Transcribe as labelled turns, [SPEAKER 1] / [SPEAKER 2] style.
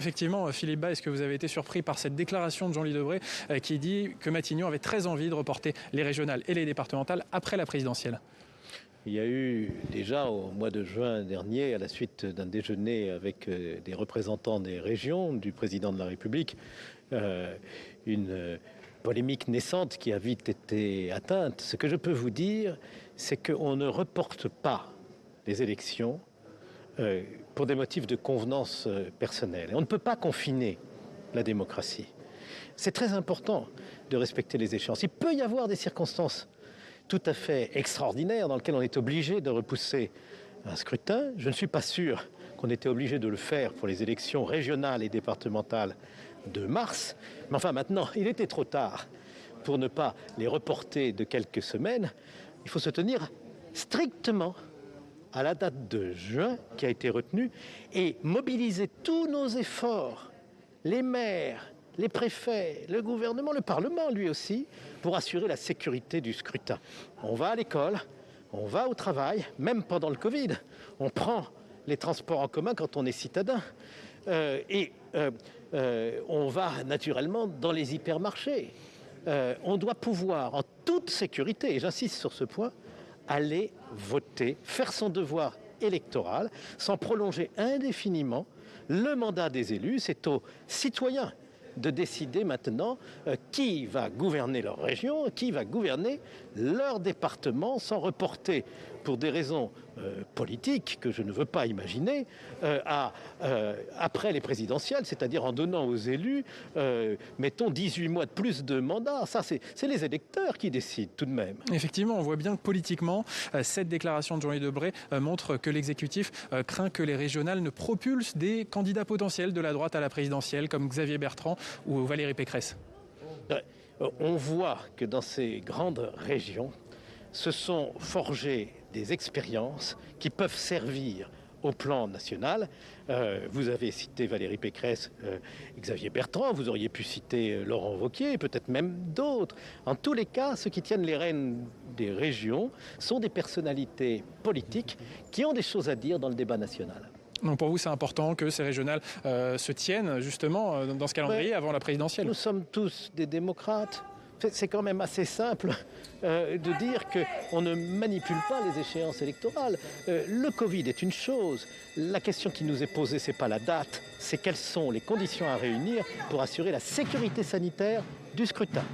[SPEAKER 1] Effectivement, Philippe Bas, est-ce que vous avez été surpris par cette déclaration de Jean-Louis Debré qui dit que Matignon avait très envie de reporter les régionales et les départementales après la présidentielle?
[SPEAKER 2] Il y a eu déjà au mois de juin dernier, à la suite d'un déjeuner avec des représentants des régions, du président de la République, une polémique naissante qui a vite été atteinte. Ce que je peux vous dire, c'est qu'on ne reporte pas les élections pour des motifs de convenance personnelle. Et on ne peut pas confiner la démocratie. C'est très important de respecter les échéances. Il peut y avoir des circonstances tout à fait extraordinaires dans lesquelles on est obligé de repousser un scrutin. Je ne suis pas sûr qu'on était obligé de le faire pour les élections régionales et départementales de mars. Mais enfin, maintenant, il était trop tard pour ne pas les reporter de quelques semaines. Il faut se tenir strictement à la date de juin qui a été retenue et mobiliser tous nos efforts, les maires, les préfets, le gouvernement, le Parlement lui aussi, pour assurer la sécurité du scrutin. On va à l'école, on va au travail, même pendant le Covid, on prend les transports en commun quand on est citadin, on va naturellement dans les hypermarchés. On doit pouvoir, en toute sécurité, et j'insiste sur ce point, aller voter, faire son devoir électoral, sans prolonger indéfiniment le mandat des élus. C'est aux citoyens de décider maintenant qui va gouverner leur région, qui va gouverner leur département, sans reporter, pour des raisons politiques que je ne veux pas imaginer, après les présidentielles, c'est-à-dire en donnant aux élus, mettons, 18 mois de plus de mandat. Ça, c'est les électeurs qui décident tout de même.
[SPEAKER 1] Effectivement, on voit bien que politiquement, cette déclaration de Jean-Louis Debré montre que l'exécutif craint que les régionales ne propulsent des candidats potentiels de la droite à la présidentielle, comme Xavier Bertrand ou Valérie Pécresse.
[SPEAKER 2] On voit que dans ces grandes régions, se sont forgées des expériences qui peuvent servir au plan national. Vous avez cité Valérie Pécresse, Xavier Bertrand, vous auriez pu citer Laurent Wauquiez, peut-être même d'autres. En tous les cas, ceux qui tiennent les rênes des régions sont des personnalités politiques qui ont des choses à dire dans le débat national.
[SPEAKER 1] Donc pour vous, c'est important que ces régionales se tiennent justement dans ce calendrier avant la présidentielle.
[SPEAKER 2] Nous sommes tous des démocrates. C'est quand même assez simple de dire qu'on ne manipule pas les échéances électorales. Le Covid est une chose. La question qui nous est posée, ce n'est pas la date, c'est quelles sont les conditions à réunir pour assurer la sécurité sanitaire du scrutin.